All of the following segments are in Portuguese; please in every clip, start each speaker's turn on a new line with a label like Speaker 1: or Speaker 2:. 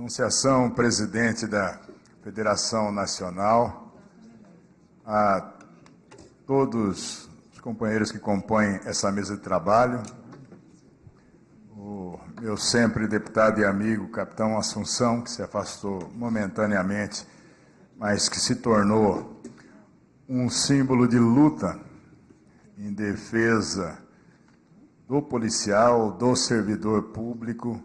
Speaker 1: Anunciação, presidente da Federação Nacional, a todos os companheiros que compõem essa mesa de trabalho, o meu sempre deputado e amigo, capitão Assunção, que se afastou momentaneamente, mas que se tornou um símbolo de luta em defesa do policial, do servidor público,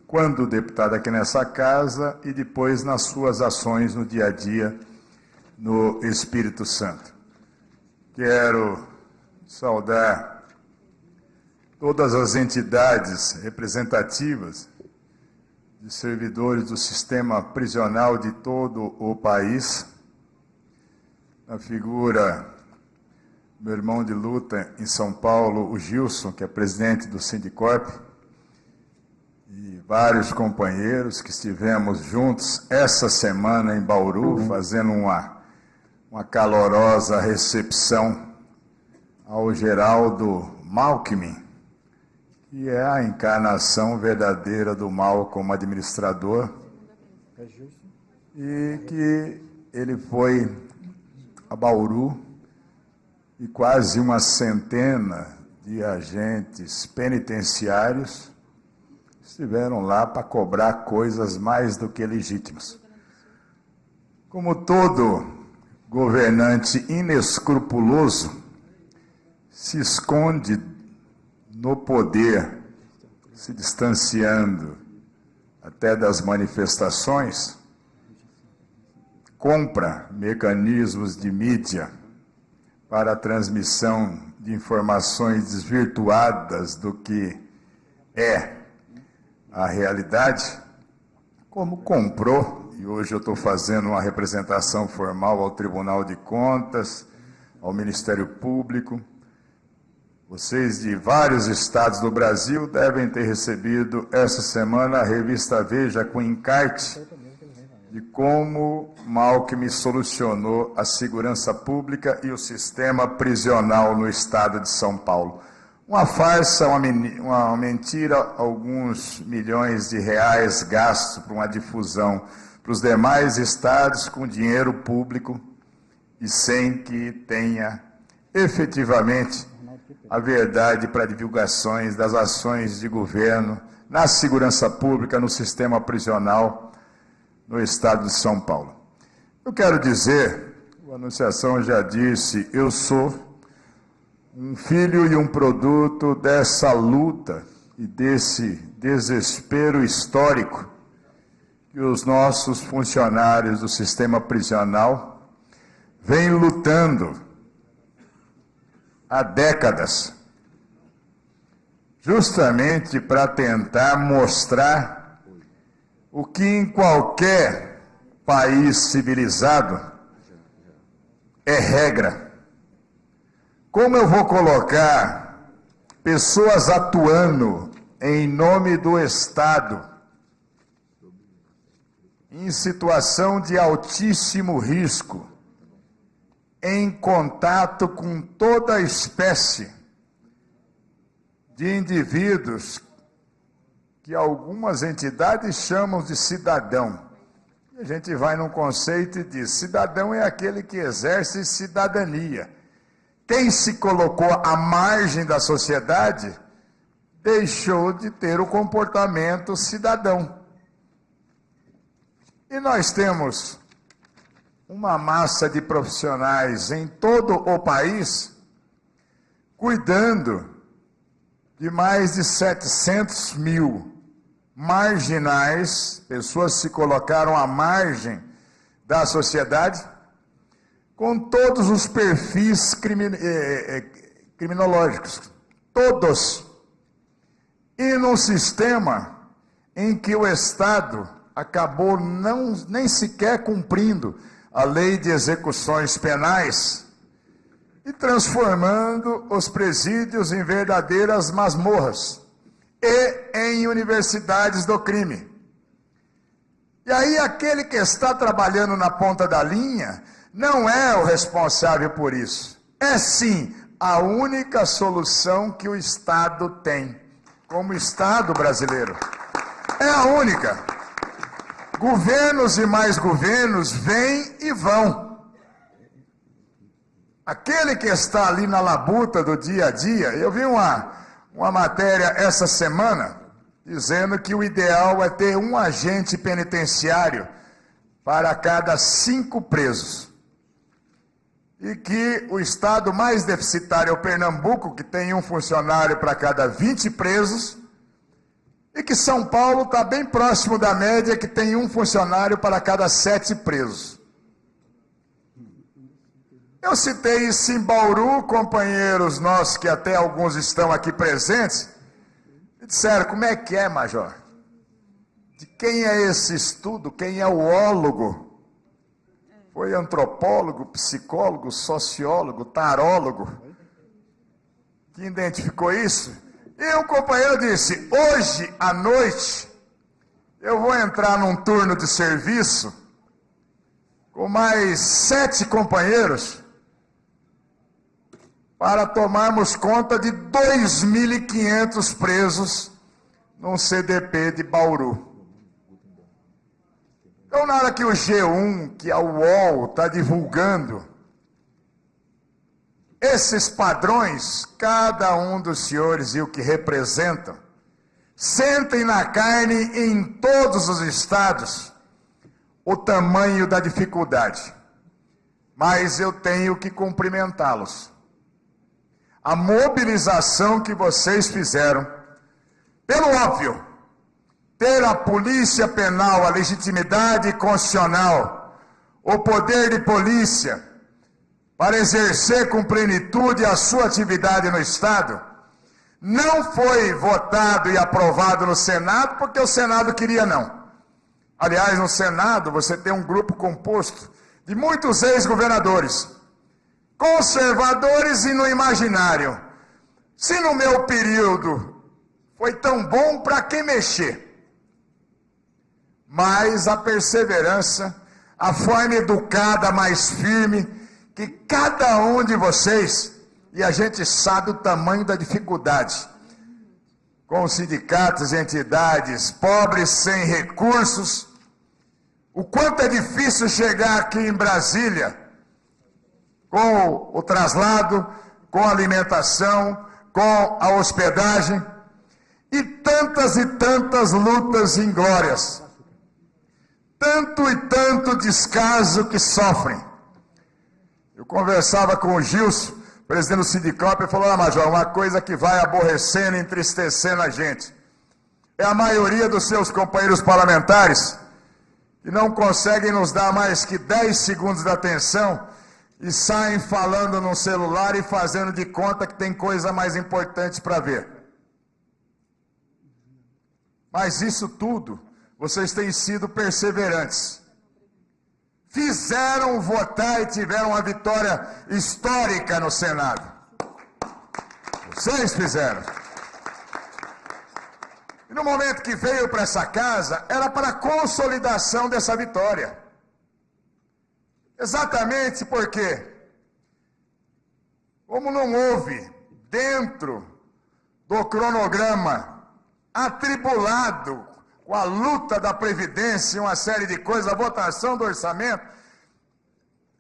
Speaker 1: quando deputado aqui nessa casa e depois nas suas ações no dia a dia no Espírito Santo. Quero saudar todas as entidades representativas de servidores do sistema prisional de todo o país, na figura do meu irmão de luta em São Paulo, o Gilson, que é presidente do Sindicorp, e vários companheiros que estivemos juntos essa semana em Bauru, fazendo uma calorosa recepção ao Geraldo Malkmin, que é a encarnação verdadeira do mal como administrador, e que ele foi a Bauru e quase uma centena de agentes penitenciários estiveram lá para cobrar coisas mais do que legítimas. Como todo governante inescrupuloso se esconde no poder, se distanciando até das manifestações, compra mecanismos de mídia para a transmissão de informações desvirtuadas do que é a realidade, como comprou, e hoje eu estou fazendo uma representação formal ao Tribunal de Contas, ao Ministério Público. Vocês de vários estados do Brasil devem ter recebido essa semana a revista Veja com encarte de como Malkmin solucionou a segurança pública e o sistema prisional no estado de São Paulo. Uma farsa, uma mentira, alguns milhões de reais gastos para uma difusão para os demais estados com dinheiro público e sem que tenha efetivamente a verdade para divulgações das ações de governo na segurança pública, no sistema prisional no estado de São Paulo. Eu quero dizer, a Anunciação já disse, eu sou um filho e um produto dessa luta e desse desespero histórico que os nossos funcionários do sistema prisional vêm lutando há décadas, justamente para tentar mostrar o que em qualquer país civilizado é regra. Como eu vou colocar pessoas atuando em nome do Estado em situação de altíssimo risco, em contato com toda espécie de indivíduos que algumas entidades chamam de cidadão. E a gente vai num conceito e diz, cidadão é aquele que exerce cidadania. Quem se colocou à margem da sociedade deixou de ter o comportamento cidadão. E nós temos uma massa de profissionais em todo o país cuidando de mais de 700 mil marginais, pessoas que se colocaram à margem da sociedade, com todos os perfis criminológicos, todos. E num sistema em que o Estado acabou nem sequer cumprindo a lei de execuções penais e transformando os presídios em verdadeiras masmorras e em universidades do crime. E aí aquele que está trabalhando na ponta da linha não é o responsável por isso. É sim a única solução que o Estado tem, como Estado brasileiro. É a única. Governos e mais governos vêm e vão. Aquele que está ali na labuta do dia a dia, eu vi uma matéria essa semana dizendo que o ideal é ter um agente penitenciário para cada 5 presos. E que o estado mais deficitário é o Pernambuco, que tem um funcionário para cada 20 presos, e que São Paulo está bem próximo da média, que tem um funcionário para cada 7 presos. Eu citei isso em Bauru, companheiros nossos, que até alguns estão aqui presentes, e disseram, como é que é, Major? De quem é esse estudo? Quem é o ólogo? Foi antropólogo, psicólogo, sociólogo, tarólogo que identificou isso? E o companheiro disse, hoje à noite eu vou entrar num turno de serviço com mais 7 companheiros para tomarmos conta de 2.500 presos num CDP de Bauru. Então, na hora que o G1, que a UOL está divulgando esses padrões, cada um dos senhores e o que representam, sentem na carne em todos os estados o tamanho da dificuldade. Mas eu tenho que cumprimentá-los. A mobilização que vocês fizeram, pelo óbvio, ter a polícia penal, a legitimidade constitucional, o poder de polícia, para exercer com plenitude a sua atividade no Estado, não foi votado e aprovado no Senado, porque o Senado queria não. Aliás, no Senado você tem um grupo composto de muitos ex-governadores, conservadores e no imaginário. Se no meu período foi tão bom, para que mexer? Mas a perseverança, a forma educada, mais firme, que cada um de vocês, e a gente sabe o tamanho da dificuldade, com os sindicatos e entidades, pobres, sem recursos, o quanto é difícil chegar aqui em Brasília, com o traslado, com a alimentação, com a hospedagem, e tantas lutas inglórias, tanto e tanto descaso que sofrem. Eu conversava com o Gilson, presidente do sindicato, e falou, Major, uma coisa que vai aborrecendo, entristecendo a gente, é a maioria dos seus companheiros parlamentares que não conseguem nos dar mais que 10 segundos de atenção e saem falando no celular e fazendo de conta que tem coisa mais importante para ver. Mas isso tudo, vocês têm sido perseverantes. Fizeram votar e tiveram uma vitória histórica no Senado. Vocês fizeram. E no momento que veio para essa casa, era para a consolidação dessa vitória. Exatamente porque, como não houve dentro do cronograma atribulado com a luta da Previdência e uma série de coisas, a votação do orçamento,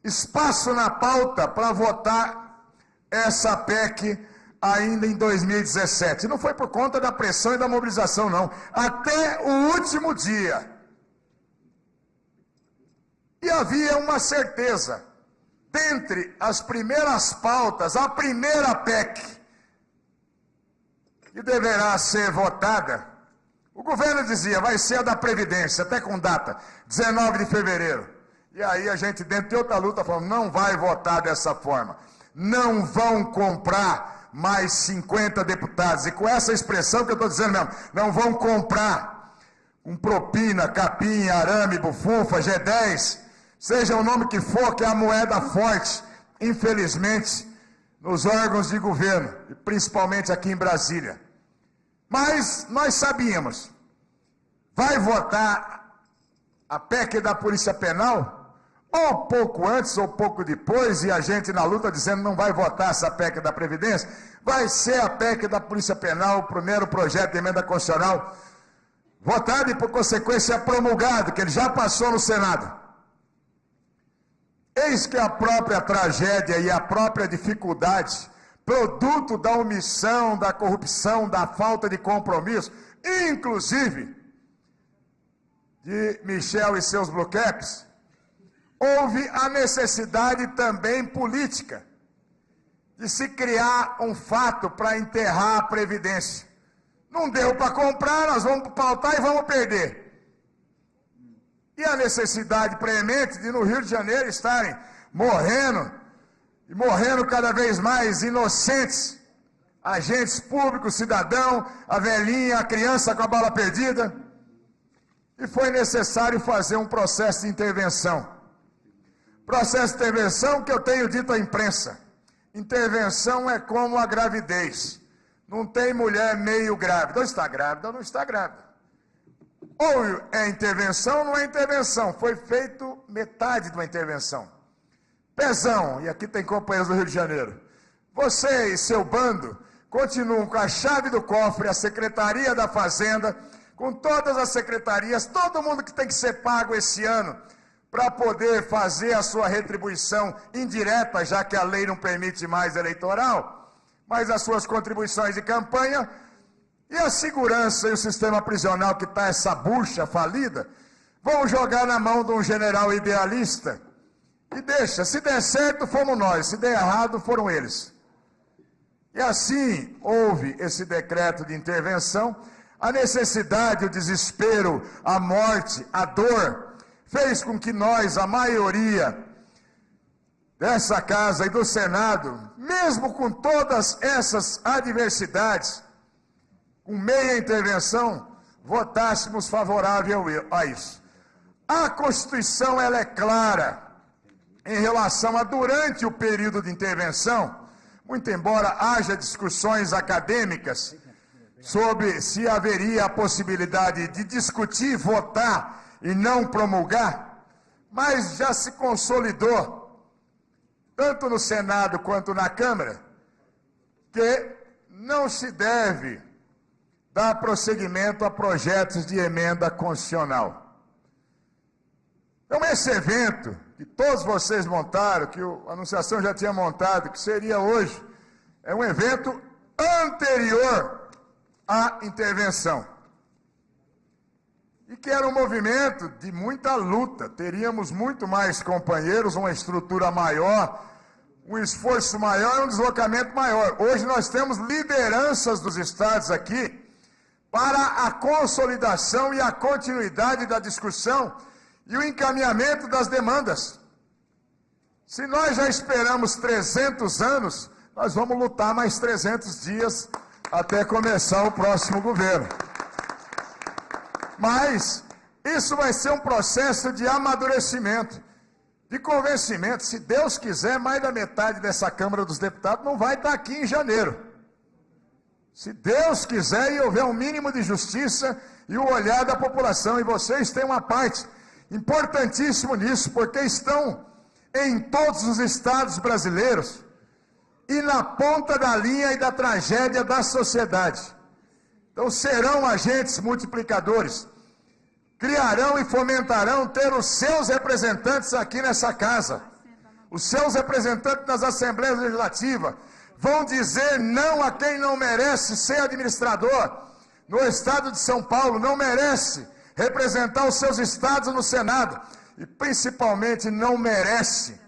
Speaker 1: espaço na pauta para votar essa PEC ainda em 2017. Não foi por conta da pressão e da mobilização, não. Até o último dia. E havia uma certeza, dentre as primeiras pautas, a primeira PEC que deverá ser votada, o governo dizia, vai ser a da Previdência, até com data, 19 de fevereiro. E aí a gente, dentro de outra luta, falou, não vai votar dessa forma. Não vão comprar mais 50 deputados. E com essa expressão que eu estou dizendo mesmo, não vão comprar com propina, capim, arame, bufunfa, G10, seja o nome que for, que é a moeda forte, infelizmente, nos órgãos de governo, e principalmente aqui em Brasília. Mas nós sabíamos, vai votar a PEC da Polícia Penal, ou pouco antes ou pouco depois, e a gente na luta dizendo não vai votar essa PEC da Previdência, vai ser a PEC da Polícia Penal, o primeiro projeto de emenda constitucional, votado e, por consequência, promulgado, que ele já passou no Senado. Eis que a própria tragédia e a própria dificuldade, produto da omissão, da corrupção, da falta de compromisso, inclusive de Michel e seus blue caps, houve a necessidade também política de se criar um fato para enterrar a Previdência. Não deu para comprar, nós vamos pautar e vamos perder. E a necessidade preemente de no Rio de Janeiro estarem morrendo, e morrendo cada vez mais inocentes, agentes públicos, cidadão, a velhinha, a criança com a bala perdida. E foi necessário fazer um processo de intervenção. Processo de intervenção que eu tenho dito à imprensa. Intervenção é como a gravidez. Não tem mulher meio grávida. Ou está grávida ou não está grávida. Ou é intervenção ou não é intervenção. Foi feito metade de uma intervenção. Pezão, e aqui tem companheiros do Rio de Janeiro. Você e seu bando continuam com a chave do cofre, a Secretaria da Fazenda, com todas as secretarias, todo mundo que tem que ser pago esse ano, para poder fazer a sua retribuição indireta, já que a lei não permite mais eleitoral, mas as suas contribuições de campanha, e a segurança e o sistema prisional que está essa bucha falida, vão jogar na mão de um general idealista, e deixa, se der certo fomos nós, se der errado foram eles. E assim houve esse decreto de intervenção, a necessidade, o desespero, a morte, a dor, fez com que nós, a maioria dessa casa e do Senado, mesmo com todas essas adversidades, com meia intervenção, votássemos favorável a isso. A Constituição, ela é clara em relação a, durante o período de intervenção, muito embora haja discussões acadêmicas sobre se haveria a possibilidade de discutir, votar e não promulgar, mas já se consolidou, tanto no Senado quanto na Câmara, que não se deve dar prosseguimento a projetos de emenda constitucional. Então, esse evento que todos vocês montaram, que a Anunciação já tinha montado, que seria hoje, é um evento anterior à intervenção. E que era um movimento de muita luta, teríamos muito mais companheiros, uma estrutura maior, um esforço maior, um deslocamento maior. Hoje nós temos lideranças dos estados aqui para a consolidação e a continuidade da discussão e o encaminhamento das demandas. Se nós já esperamos 300 anos, nós vamos lutar mais 300 dias até começar o próximo governo. Mas isso vai ser um processo de amadurecimento, de convencimento. Se Deus quiser, mais da metade dessa Câmara dos Deputados não vai estar aqui em janeiro. Se Deus quiser e houver um mínimo de justiça e o olhar da população, e vocês têm uma parte importantíssima nisso, porque estão em todos os estados brasileiros e na ponta da linha e da tragédia da sociedade. Então serão agentes multiplicadores, criarão e fomentarão ter os seus representantes aqui nessa casa, os seus representantes nas Assembleias Legislativas, vão dizer não a quem não merece ser administrador no estado de São Paulo, não merece representar os seus estados no Senado e principalmente não merece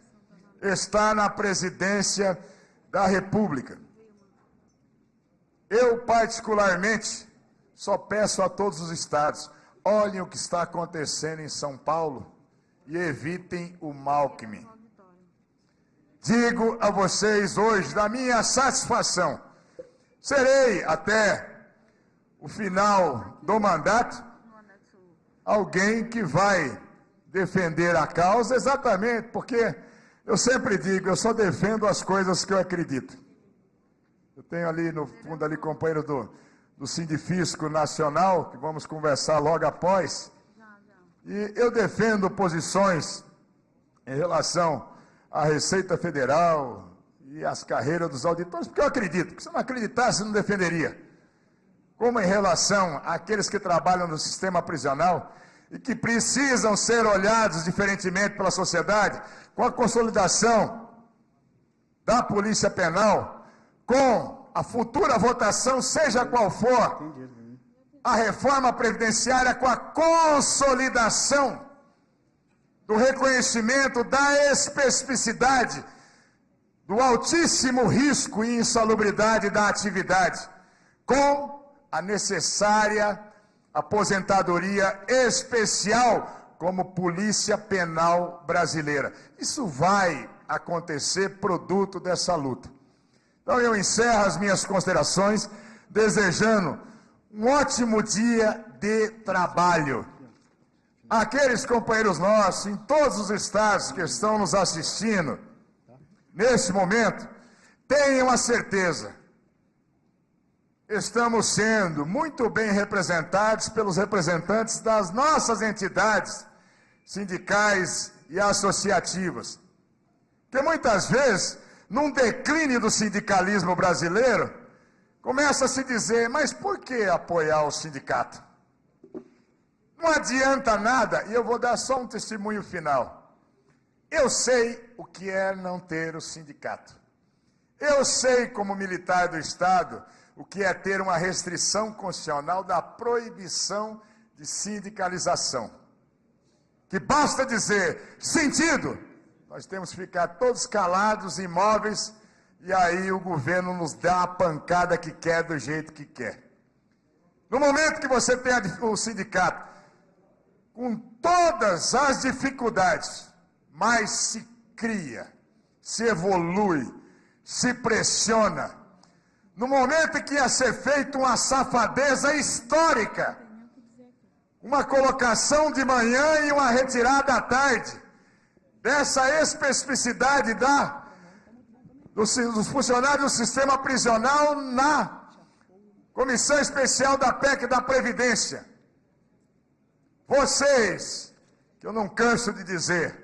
Speaker 1: estar na presidência da República. Eu particularmente só peço a todos os estados, olhem o que está acontecendo em São Paulo e evitem o Alckmin. Digo a vocês hoje, da minha satisfação, serei até o final do mandato alguém que vai defender a causa, exatamente porque eu sempre digo, eu só defendo as coisas que eu acredito. Eu tenho ali no fundo ali companheiro do Sindifisco Nacional, que vamos conversar logo após, e eu defendo posições em relação à Receita Federal e às carreiras dos auditores, porque eu acredito, porque se eu não acreditasse, eu não defenderia. como em relação àqueles que trabalham no sistema prisional e que precisam ser olhados diferentemente pela sociedade, com a consolidação da Polícia Penal, com a futura votação, seja qual for, a reforma previdenciária, com a consolidação do reconhecimento da especificidade, do altíssimo risco e insalubridade da atividade, com a necessária aposentadoria especial como Polícia Penal Brasileira. Isso vai acontecer produto dessa luta. Então eu encerro as minhas considerações desejando um ótimo dia de trabalho. Aqueles companheiros nossos em todos os estados que estão nos assistindo nesse momento, tenham a certeza, estamos sendo muito bem representados pelos representantes das nossas entidades sindicais e associativas. Porque muitas vezes, num declínio do sindicalismo brasileiro, começa a se dizer, mas por que apoiar o sindicato? Não adianta nada, e eu vou dar só um testemunho final. Eu sei o que é não ter o sindicato. Eu sei, como militar do Estado, o que é ter uma restrição constitucional da proibição de sindicalização. Que basta dizer, sentido, nós temos que ficar todos calados, imóveis, e aí o governo nos dá a pancada que quer, do jeito que quer. No momento que você tem o sindicato, com todas as dificuldades, mas se cria, se evolui, se pressiona. No momento em que ia ser feita uma safadeza histórica, uma colocação de manhã e uma retirada à tarde, dessa especificidade dos funcionários do sistema prisional na Comissão Especial da PEC da Previdência. Vocês, que eu não canso de dizer,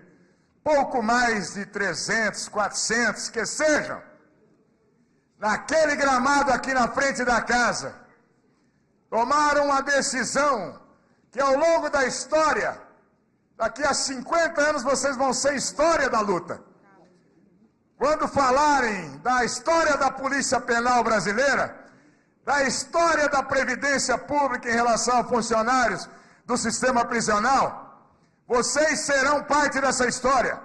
Speaker 1: pouco mais de 300, 400, que sejam, naquele gramado aqui na frente da casa, tomaram uma decisão que ao longo da história, daqui a 50 anos vocês vão ser história da luta. Quando falarem da história da Polícia Penal Brasileira, da história da Previdência Pública em relação a funcionários do sistema prisional, vocês serão parte dessa história.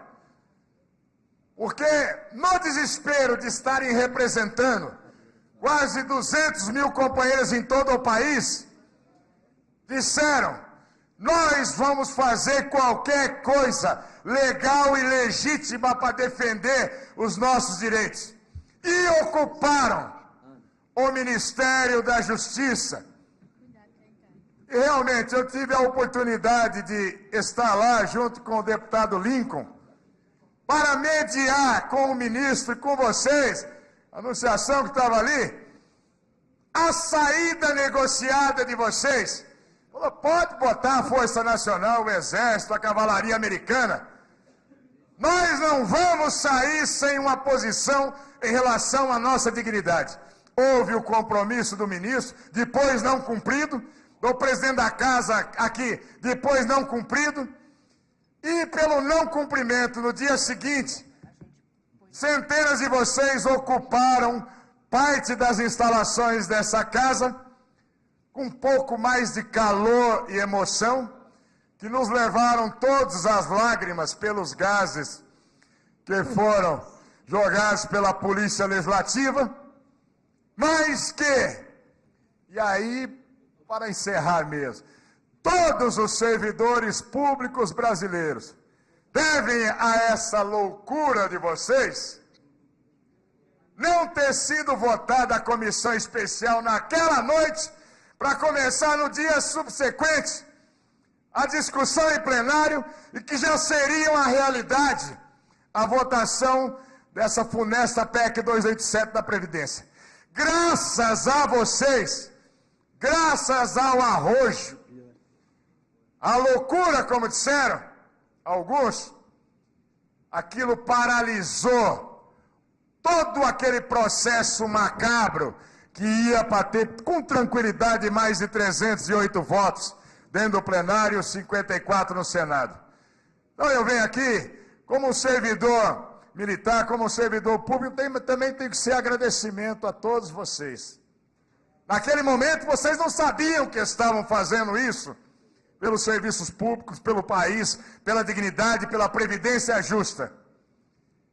Speaker 1: Porque no desespero de estarem representando quase 200 mil companheiros em todo o país, disseram, nós vamos fazer qualquer coisa legal e legítima para defender os nossos direitos. E ocuparam o Ministério da Justiça. E realmente eu tive a oportunidade de estar lá junto com o deputado Lincoln para mediar com o ministro e com vocês, a anunciação que estava ali, a saída negociada de vocês. Falou, pode botar a Força Nacional, o Exército, a Cavalaria Americana. Nós não vamos sair sem uma posição em relação à nossa dignidade. Houve o compromisso do ministro, depois não cumprido, do presidente da casa aqui, depois não cumprido, e pelo não cumprimento, no dia seguinte, centenas de vocês ocuparam parte das instalações dessa casa, com um pouco mais de calor e emoção, que nos levaram todos às lágrimas pelos gases que foram jogados pela Polícia Legislativa, mas que, e aí, para encerrar mesmo, todos os servidores públicos brasileiros devem a essa loucura de vocês não ter sido votada a comissão especial naquela noite para começar no dia subsequente a discussão em plenário e que já seria uma realidade a votação dessa funesta PEC 287 da Previdência. Graças a vocês, graças ao arrojo, a loucura, como disseram alguns, aquilo paralisou todo aquele processo macabro que ia bater com tranquilidade mais de 308 votos dentro do plenário, 54 no Senado. Então eu venho aqui, como servidor militar, como servidor público, também tem que ser agradecimento a todos vocês. Naquele momento vocês não sabiam que estavam fazendo isso pelos serviços públicos, pelo país, pela dignidade, pela previdência justa.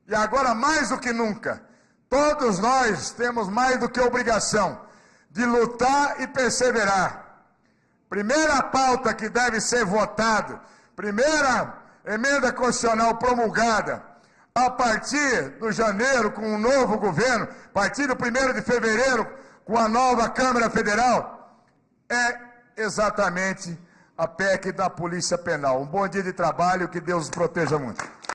Speaker 1: E agora, mais do que nunca, todos nós temos mais do que obrigação de lutar e perseverar. Primeira pauta que deve ser votada, primeira emenda constitucional promulgada, a partir de janeiro, com um novo governo, a partir do 1º de fevereiro, com a nova Câmara Federal, é exatamente a PEC da Polícia Penal. Um bom dia de trabalho, que Deus os proteja muito.